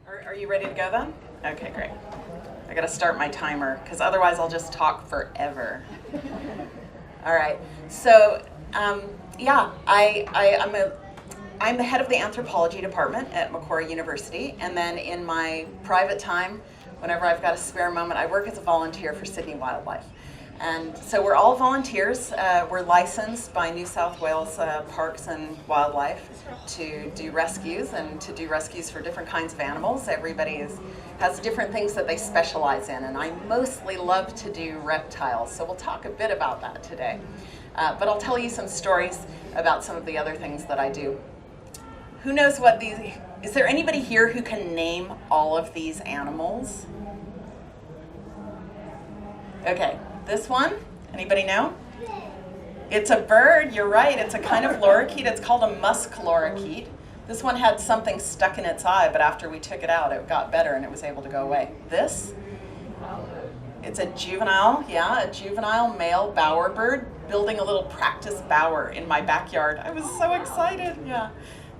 Are you ready to go then? Okay, great. I gotta start my timer because otherwise I'll just talk forever. All right. So, yeah, I'm the head of the anthropology department at Macquarie University, and then in my private time, whenever I've got a spare moment, I work as a volunteer for Sydney Wildlife. And so we're all volunteers. We're licensed by New South Wales Parks and Wildlife to do rescues and to do rescues for different kinds of animals. Everybody has different things that they specialize in, and I mostly love to do reptiles. So we'll talk a bit about that today. But I'll tell you some stories about some of the other things that I do. Who knows what these, is there anybody here who can name all of these animals? Okay. This one, anybody know? It's a bird, you're right. It's a kind of lorikeet. It's called a musk lorikeet. This one had something stuck in its eye, but after we took it out, it got better and it was able to go away. This, it's a juvenile male bowerbird building a little practice bower in my backyard. I was so excited, yeah.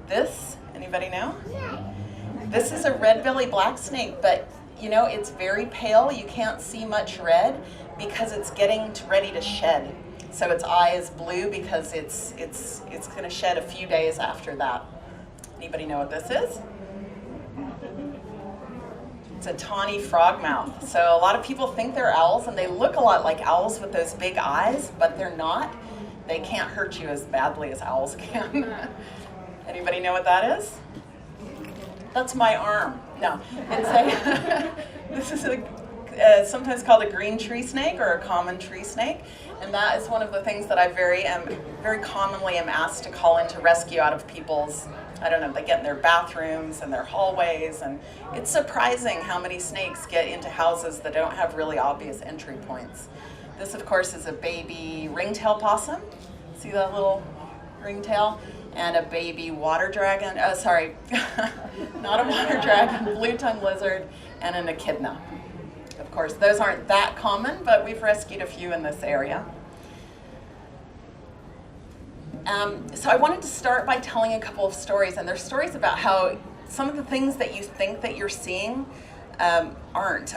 This, anybody know? This is a red-bellied black snake, but you know, it's very pale. You can't see much red because it's getting ready to shed. So its eye is blue because it's going to shed a few days after that. Anybody know what this is? It's a tawny frogmouth. So a lot of people think they're owls, and they look a lot like owls with those big eyes, but they're not. They can't hurt you as badly as owls can. Anybody know what that is? That's my arm. No, it's this is sometimes called a green tree snake or a common tree snake, and that is one of the things that I very commonly am asked to call into rescue out of people's, I don't know, they get in their bathrooms and their hallways, and it's surprising how many snakes get into houses that don't have really obvious entry points. This, of course, is a baby ringtail possum. See that little ringtail? And a baby water dragon, not a water dragon, blue-tongued lizard, and an echidna. Of course, those aren't that common, but we've rescued a few in this area. So I wanted to start by telling a couple of stories, and they're stories about how some of the things that you think that you're seeing aren't.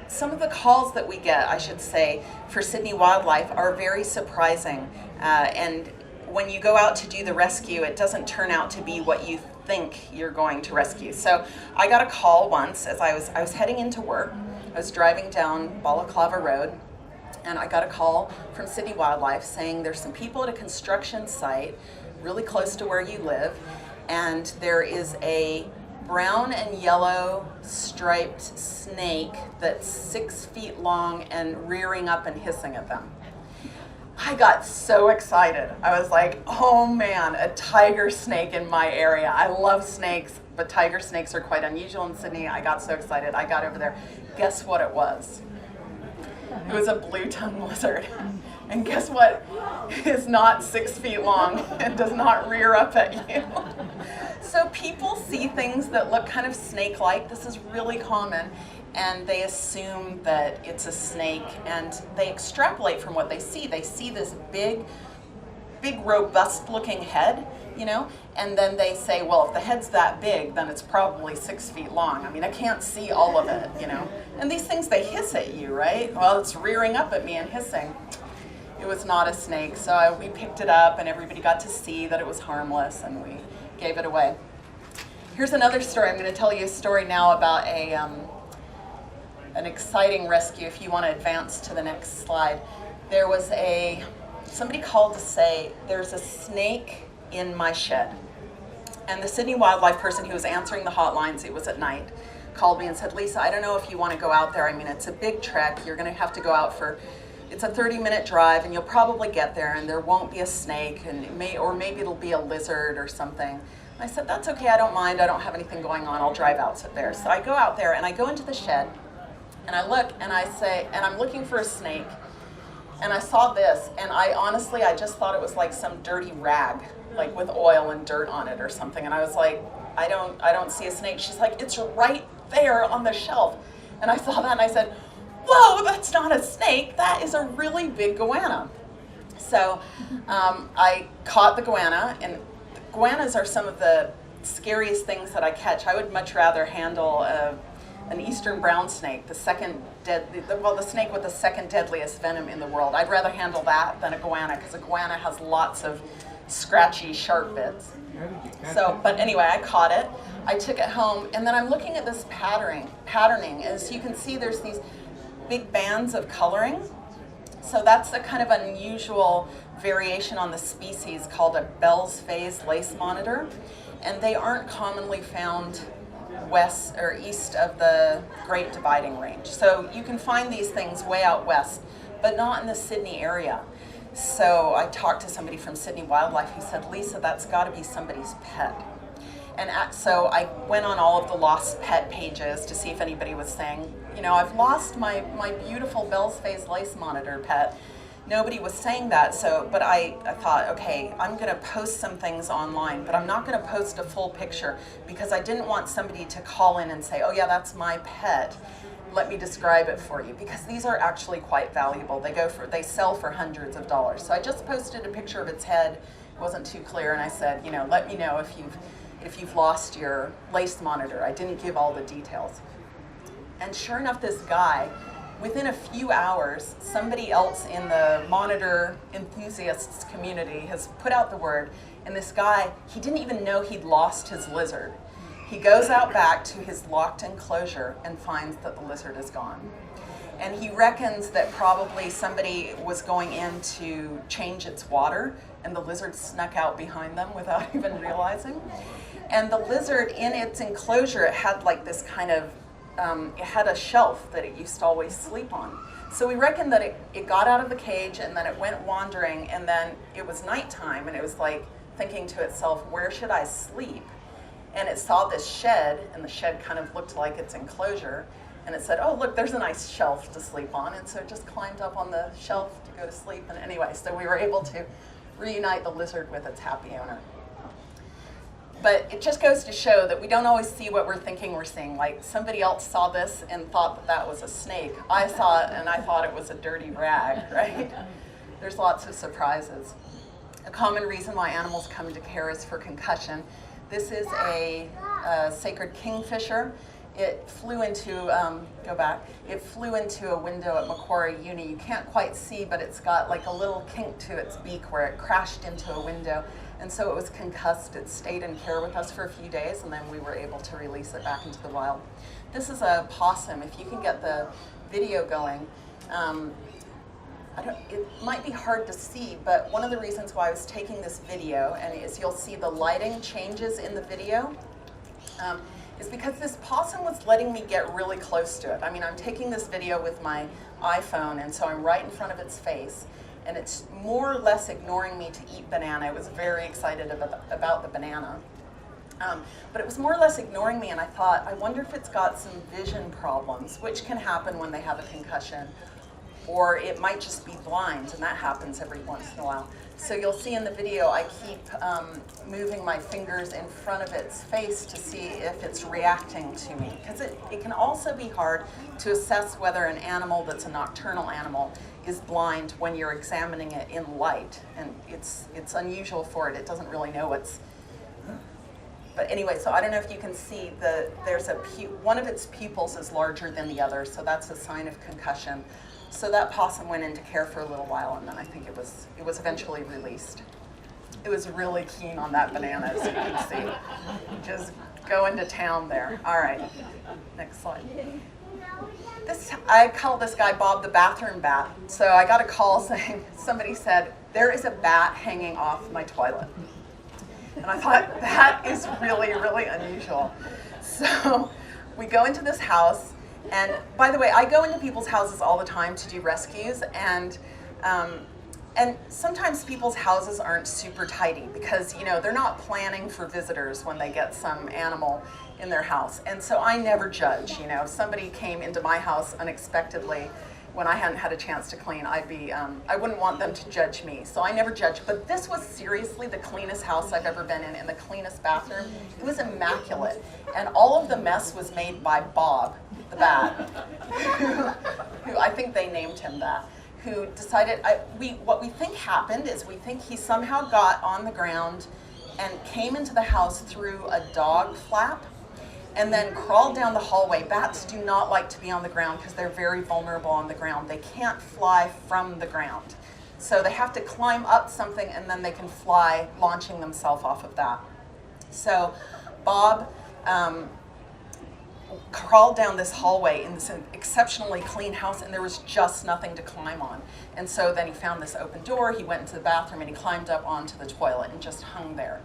Some of the calls that we get, I should say, for Sydney Wildlife are very surprising, and when you go out to do the rescue, it doesn't turn out to be what you think you're going to rescue. So I got a call once as I was heading into work. I was driving down Balaclava Road, and I got a call from Sydney Wildlife saying there's some people at a construction site really close to where you live, and there is a brown and yellow striped snake that's 6 feet long and rearing up and hissing at them. I got so excited. I was like, oh man, a tiger snake in my area. I love snakes, but tiger snakes are quite unusual in Sydney. I got so excited. I got over there. Guess what it was? It was a blue-tongued lizard. And guess what is not 6 feet long and does not rear up at you? So people see things that look kind of snake-like. This is really common. And they assume that it's a snake, and they extrapolate from what they see. They see this big, robust-looking head, you know, and then they say, well, if the head's that big, then it's probably 6 feet long. I mean, I can't see all of it, you know. And these things, they hiss at you, right? Well, it's rearing up at me and hissing. It was not a snake, so we picked it up, and everybody got to see that it was harmless, and we gave it away. Here's another story. I'm going to tell you a story now about an exciting rescue. If you want to advance to the next slide, there was somebody called to say there's a snake in my shed, and the Sydney Wildlife person who was answering the hotlines, it was at night, called me and said, Lisa, I don't know if you want to go out there. I mean, it's a big trek. You're going to have to go out it's a 30-minute drive, and you'll probably get there, and there won't be a snake, and maybe it'll be a lizard or something. And I said, that's okay. I don't mind. I don't have anything going on. I'll drive out there. So I go out there, and I go into the shed, and I look, and I say, and I'm looking for a snake, and I saw this, and I just thought it was like some dirty rag, like with oil and dirt on it or something. And I was like, I don't see a snake. She's like, it's right there on the shelf. And I saw that, and I said, whoa, that's not a snake. That is a really big goanna. So I caught the goanna, and goannas are some of the scariest things that I catch, I would much rather handle an eastern brown snake, the snake with the second deadliest venom in the world. I'd rather handle that than a goanna, because a goanna has lots of scratchy, sharp bits. So, but anyway, I caught it. I took it home, and then I'm looking at this patterning. As you can see, there's these big bands of coloring. So that's a kind of unusual variation on the species called a Bell's phase lace monitor, and they aren't commonly found west or east of the Great Dividing Range. So you can find these things way out west, but not in the Sydney area. So I talked to somebody from Sydney Wildlife who said, Lisa, that's got to be somebody's pet. And so I went on all of the lost pet pages to see if anybody was saying, you know, I've lost my beautiful Bell's phase lace monitor pet. Nobody was saying that, but I thought, okay, I'm going to post some things online, but I'm not going to post a full picture, because I didn't want somebody to call in and say, oh yeah, that's my pet. Let me describe it for you, because these are actually quite valuable. They sell for hundreds of dollars. So I just posted a picture of its head. It wasn't too clear, and I said, you know, let me know if you've lost your lace monitor. I didn't give all the details. And sure enough, this guy, within a few hours, somebody else in the monitor enthusiasts community has put out the word, and this guy, he didn't even know he'd lost his lizard. He goes out back to his locked enclosure and finds that the lizard is gone. And he reckons that probably somebody was going in to change its water, and the lizard snuck out behind them without even realizing. And the lizard, in its enclosure, it had like this kind of, it had a shelf that it used to always sleep on. So we reckon that it got out of the cage, and then it went wandering, and then it was nighttime, and it was like thinking to itself, where should I sleep? And it saw this shed, and the shed kind of looked like its enclosure, and it said, oh, look, there's a nice shelf to sleep on. And so it just climbed up on the shelf to go to sleep. And anyway, so we were able to reunite the lizard with its happy owner. But it just goes to show that we don't always see what we're thinking we're seeing. Like, somebody else saw this and thought that that was a snake. I saw it and I thought it was a dirty rag, right? There's lots of surprises. A common reason why animals come to care is for concussion. This is a sacred kingfisher. It flew into, it flew into a window at Macquarie Uni. You can't quite see, but it's got like a little kink to its beak where it crashed into a window. And so it was concussed. It stayed in care with us for a few days, and then we were able to release it back into the wild. This is a possum. If you can get the video going, it might be hard to see, but one of the reasons why I was taking this video, and as you'll see the lighting changes in the video, is because this possum was letting me get really close to it. I mean, I'm taking this video with my iPhone, and so I'm right in front of its face, and it's more or less ignoring me to eat banana. I was very excited about the banana. But it was more or less ignoring me, and I thought, I wonder if it's got some vision problems, which can happen when they have a concussion, or it might just be blind, and that happens every once in a while. So you'll see in the video, I keep moving my fingers in front of its face to see if it's reacting to me. Because it can also be hard to assess whether an animal that's a nocturnal animal is blind when you're examining it in light. And it's unusual for it. It doesn't really know what's... But anyway, so I don't know if you can see, one of its pupils is larger than the other, so that's a sign of concussion. So that possum went into care for a little while, and then I think it was eventually released. It was really keen on that banana, as you can see. Just going to town there. All right, next slide. I call this guy Bob the bathroom bat. So I got a call saying, somebody said, there is a bat hanging off my toilet. And I thought, that is really, really unusual. So we go into this house, and by the way, I go into people's houses all the time to do rescues, and sometimes people's houses aren't super tidy because, you know, they're not planning for visitors when they get some animal in their house. And so I never judge, you know. If somebody came into my house unexpectedly when I hadn't had a chance to clean, I wouldn't want them to judge me. So I never judge. But this was seriously the cleanest house I've ever been in and the cleanest bathroom. It was immaculate. And all of the mess was made by Bob, the bat, who I think they named him that, who decided, what we think happened is we think he somehow got on the ground and came into the house through a dog flap and then crawled down the hallway. Bats do not like to be on the ground because they're very vulnerable on the ground. They can't fly from the ground. So they have to climb up something and then they can fly, launching themselves off of that. So Bob crawled down this hallway in this exceptionally clean house, and there was just nothing to climb on. And so then he found this open door, he went into the bathroom, and he climbed up onto the toilet and just hung there.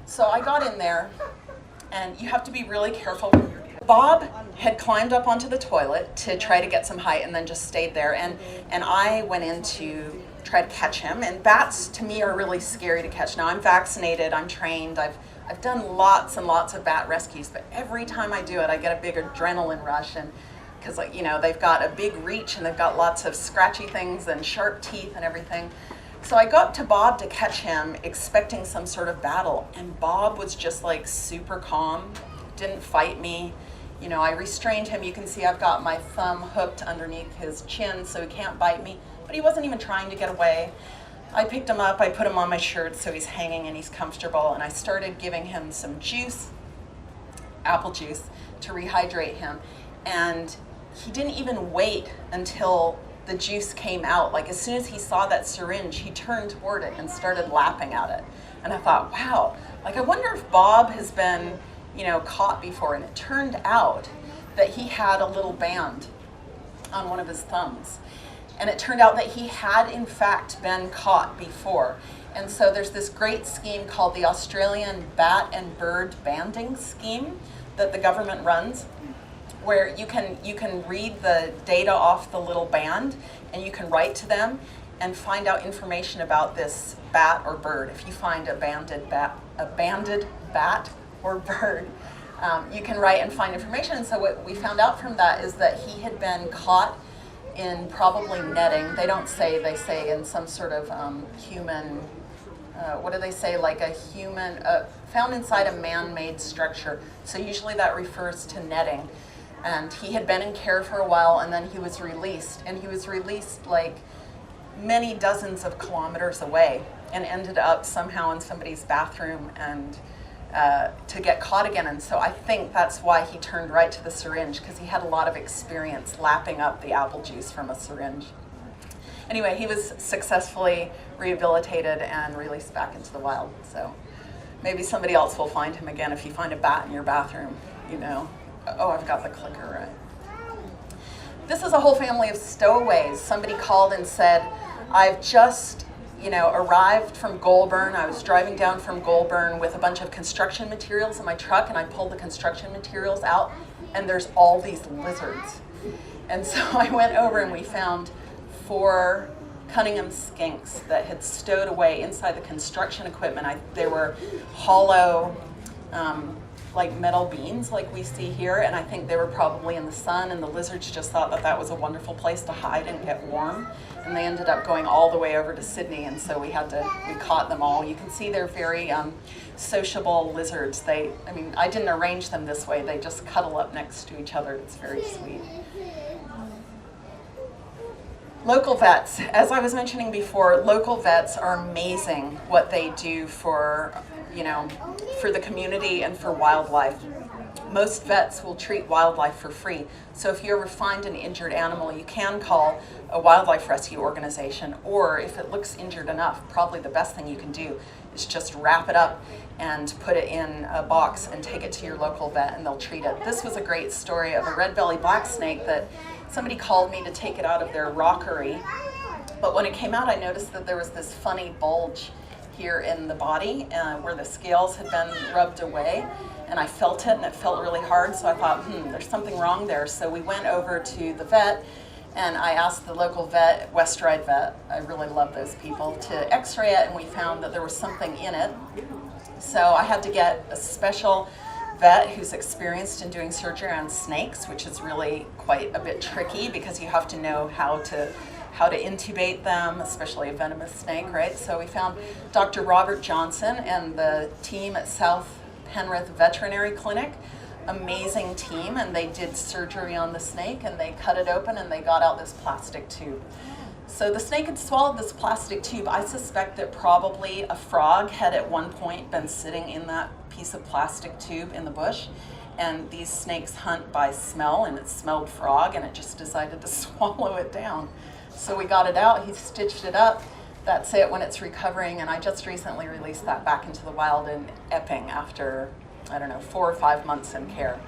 So I got in there, and you have to be really careful. Bob had climbed up onto the toilet to try to get some height and then just stayed there, and I went in to try to catch him. And bats, to me, are really scary to catch. Now, I'm vaccinated, I'm trained, I've done lots and lots of bat rescues, but every time I do it, I get a big adrenaline rush, and because, like, you know, they've got a big reach and they've got lots of scratchy things and sharp teeth and everything. So I go up to Bob to catch him, expecting some sort of battle, and Bob was just like super calm, didn't fight me. You know, I restrained him. You can see I've got my thumb hooked underneath his chin so he can't bite me, but he wasn't even trying to get away. I picked him up, I put him on my shirt so he's hanging and he's comfortable, and I started giving him some juice, apple juice, to rehydrate him. And he didn't even wait until the juice came out. Like, as soon as he saw that syringe, he turned toward it and started lapping at it. And I thought, wow, like, I wonder if Bob has been, you know, caught before. And it turned out that he had a little band on one of his thumbs. And it turned out that he had, in fact, been caught before. And so there's this great scheme called the Australian Bat and Bird Banding Scheme that the government runs, where you can read the data off the little band, and you can write to them and find out information about this bat or bird. If you find a banded bat or bird, you can write and find information. And so what we found out from that is that he had been caught in probably netting. They don't say, they say in some sort of human, what do they say, like a human, found inside a man-made structure. So usually that refers to netting. And he had been in care for a while, and then he was released. And he was released like many dozens of kilometers away, and ended up somehow in somebody's bathroom and to get caught again. And so I think that's why he turned right to the syringe, because he had a lot of experience lapping up the apple juice from a syringe. Anyway, he was successfully rehabilitated and released back into the wild. So maybe somebody else will find him again if you find a bat in your bathroom, you know. Oh, I've got the clicker right. This is a whole family of stowaways. Somebody called and said, I've just, you know, arrived from Goulburn. I was driving down from Goulburn with a bunch of construction materials in my truck, and I pulled the construction materials out, and there's all these lizards. And so I went over and we found 4 Cunningham skinks that had stowed away inside the construction equipment. They were hollow, like metal beams like we see here, and I think they were probably in the sun, and the lizards just thought that that was a wonderful place to hide and get warm, and they ended up going all the way over to Sydney, and so we caught them all. You can see they're very sociable lizards. I mean, I didn't arrange them this way, they just cuddle up next to each other. It's very sweet. Local vets, as I was mentioning before, local vets are amazing what they do for, you know, for the community and for wildlife. Most vets will treat wildlife for free. So if you ever find an injured animal, you can call a wildlife rescue organization, or if it looks injured enough, probably the best thing you can do is just wrap it up and put it in a box and take it to your local vet, and they'll treat it. This was a great story of a red-bellied black snake that somebody called me to take it out of their rockery. But when it came out, I noticed that there was this funny bulge here in the body where the scales had been rubbed away, and I felt it, and it felt really hard, so I thought, there's something wrong there. So we went over to the vet, and I asked the local vet, West Ride Vet, I really love those people, to x-ray it, and we found that there was something in it. So I had to get a special vet who's experienced in doing surgery on snakes, which is really quite a bit tricky because you have to know how to intubate them, especially a venomous snake, right? So we found Dr. Robert Johnson and the team at South Penrith Veterinary Clinic. Amazing team, and they did surgery on the snake, and they cut it open and they got out this plastic tube. So the snake had swallowed this plastic tube. I suspect that probably a frog had at one point been sitting in that piece of plastic tube in the bush. And these snakes hunt by smell, and it smelled frog, and it just decided to swallow it down. So we got it out, he stitched it up. That's it when it's recovering, and I just recently released that back into the wild in Epping after, I don't know, 4 or 5 months in care.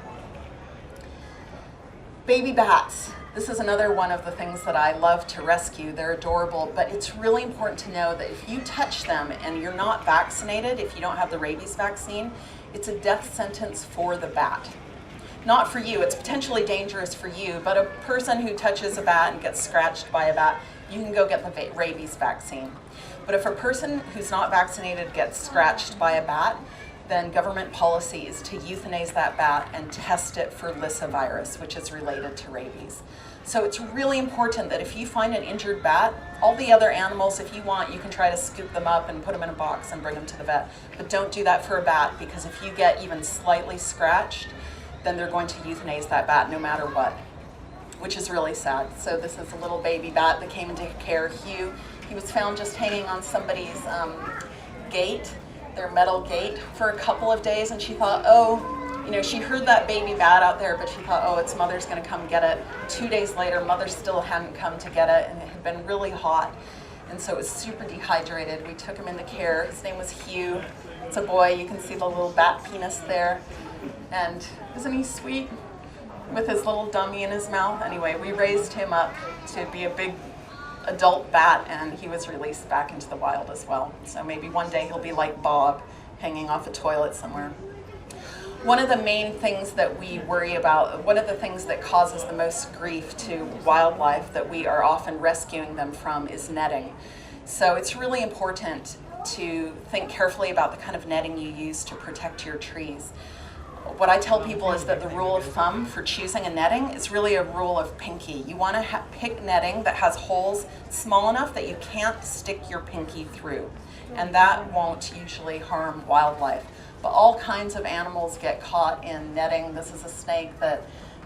Baby bats. This is another one of the things that I love to rescue. They're adorable, but it's really important to know that if you touch them and you're not vaccinated, if you don't have the rabies vaccine, it's a death sentence for the bat. Not for you, it's potentially dangerous for you, but a person who touches a bat and gets scratched by a bat, you can go get the rabies vaccine. But if a person who's not vaccinated gets scratched by a bat, then government policy is to euthanize that bat and test it for Lissa virus, which is related to rabies. So it's really important that if you find an injured bat, all the other animals, if you want, you can try to scoop them up and put them in a box and bring them to the vet. But don't do that for a bat, because if you get even slightly scratched, then they're going to euthanize that bat no matter what, which is really sad. So this is a little baby bat that came into care, Hugh. He was found just hanging on somebody's gate, their metal gate, for a couple of days, and she thought, oh, you know, she heard that baby bat out there, but she thought, oh, its mother's gonna come get it. 2 days later, mother still hadn't come to get it, and it had been really hot, and so it was super dehydrated. We took him into care. His name was Hugh. It's a boy. You can see the little bat penis there, and isn't he sweet with his little dummy in his mouth? Anyway, we raised him up to be a big adult bat, and he was released back into the wild as well. So maybe one day he'll be like Bob, hanging off a toilet somewhere. One of the main things that we worry about, one of the things that causes the most grief to wildlife that we are often rescuing them from, is netting. So it's really important to think carefully about the kind of netting you use to protect your trees. What I tell people is that the rule of thumb for choosing a netting is really a rule of pinky. You want to pick netting that has holes small enough that you can't stick your pinky through, and that won't usually harm wildlife. But all kinds of animals get caught in netting. This is a snake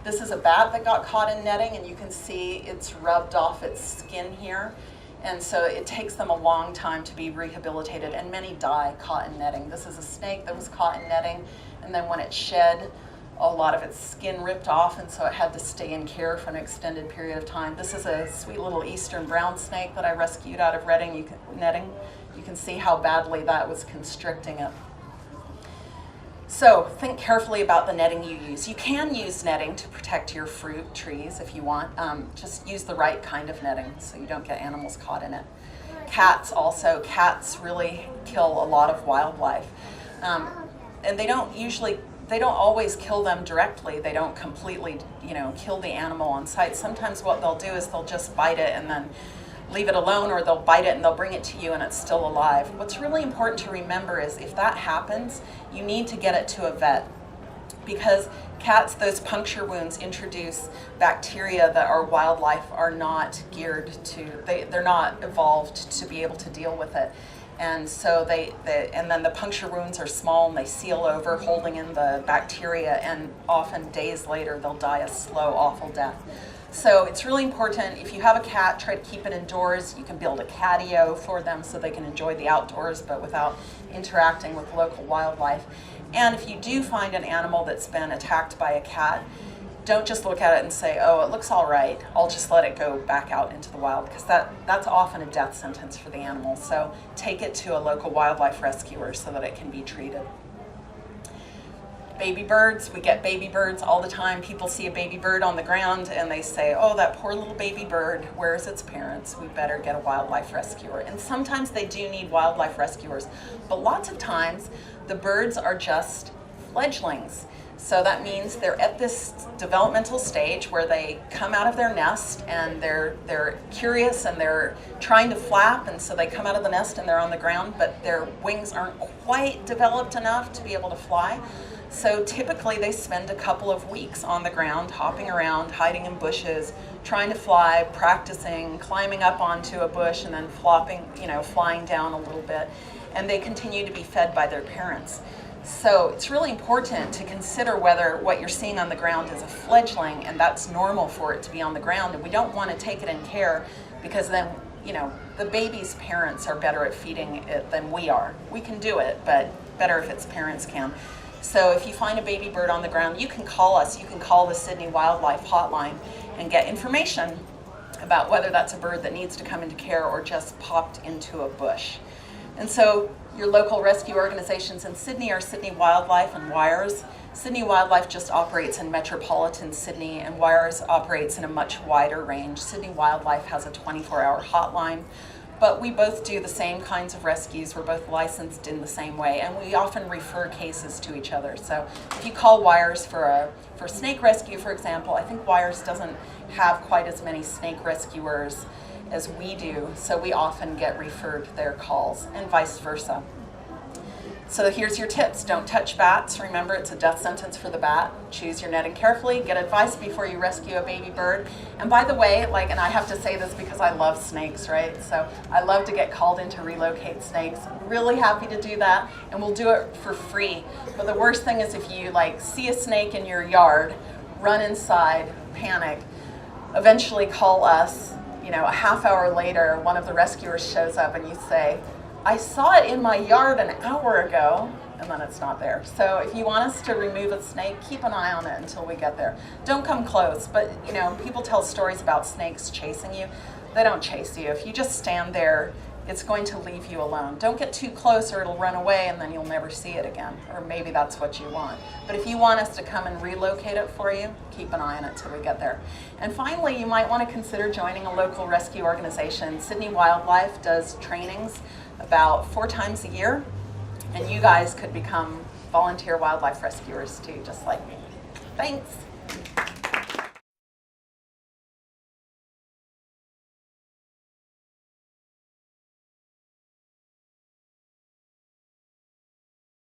this is a bat that got caught in netting, and you can see it's rubbed off its skin here. And so it takes them a long time to be rehabilitated, and many die caught in netting. This is a snake that was caught in netting, and then when it shed, a lot of its skin ripped off, and so it had to stay in care for an extended period of time. This is a sweet little eastern brown snake that I rescued out of netting. You can see how badly that was constricting it. So think carefully about the netting you use. You can use netting to protect your fruit trees if you want. Just use the right kind of netting so you don't get animals caught in it. Cats also. Cats really kill a lot of wildlife. And they don't always kill them directly. They don't completely, kill the animal on sight. Sometimes what they'll do is they'll just bite it and then leave it alone, or they'll bite it and they'll bring it to you and it's still alive. What's really important to remember is if that happens, you need to get it to a vet, because cats, those puncture wounds introduce bacteria that our wildlife are not geared to, they're not evolved to be able to deal with it. And so and then the puncture wounds are small and they seal over, holding in the bacteria, and often days later they'll die a slow, awful death. So it's really important, if you have a cat, try to keep it indoors. You can build a catio for them so they can enjoy the outdoors, but without interacting with local wildlife. And if you do find an animal that's been attacked by a cat, don't just look at it and say, oh, it looks all right, I'll just let it go back out into the wild, because that's often a death sentence for the animal. So take it to a local wildlife rescuer so that it can be treated. Baby birds, we get baby birds all the time. People see a baby bird on the ground and they say, oh, that poor little baby bird, where's its parents? We better get a wildlife rescuer. And sometimes they do need wildlife rescuers, but lots of times the birds are just fledglings. So that means they're at this developmental stage where they come out of their nest and they're curious and they're trying to flap, and so they come out of the nest and they're on the ground, but their wings aren't quite developed enough to be able to fly. So typically they spend a couple of weeks on the ground, hopping around, hiding in bushes, trying to fly, practicing, climbing up onto a bush and then flying down a little bit. And they continue to be fed by their parents. So it's really important to consider whether what you're seeing on the ground is a fledgling, and that's normal for it to be on the ground. And we don't want to take it in care, because then the baby's parents are better at feeding it than we are. We can do it, but better if its parents can. So if you find a baby bird on the ground, you can call us. You can call the Sydney Wildlife Hotline and get information about whether that's a bird that needs to come into care or just popped into a bush. And so your local rescue organizations in Sydney are Sydney Wildlife and Wires. Sydney Wildlife just operates in metropolitan Sydney, and Wires operates in a much wider range. Sydney Wildlife has a 24-hour hotline, but we both do the same kinds of rescues. We're both licensed in the same way, and we often refer cases to each other. So if you call Wires for snake rescue, for example, I think Wires doesn't have quite as many snake rescuers as we do, so we often get referred their calls, and vice versa. So here's your tips. Don't touch bats. Remember, it's a death sentence for the bat. Choose your netting carefully. Get advice before you rescue a baby bird. And by the way, and I have to say this because I love snakes, right? So I love to get called in to relocate snakes. Really happy to do that, and we'll do it for free. But the worst thing is if you see a snake in your yard, run inside, panic, eventually call us. A half hour later, one of the rescuers shows up and you say, I saw it in my yard an hour ago, and then it's not there. So if you want us to remove a snake, keep an eye on it until we get there. Don't come close, but people tell stories about snakes chasing you. They don't chase you. If you just stand there, it's going to leave you alone. Don't get too close or it'll run away and then you'll never see it again. Or maybe that's what you want. But if you want us to come and relocate it for you, keep an eye on it till we get there. And finally, you might want to consider joining a local rescue organization. Sydney Wildlife does trainings about 4 times a year, and you guys could become volunteer wildlife rescuers too, just like me. Thanks.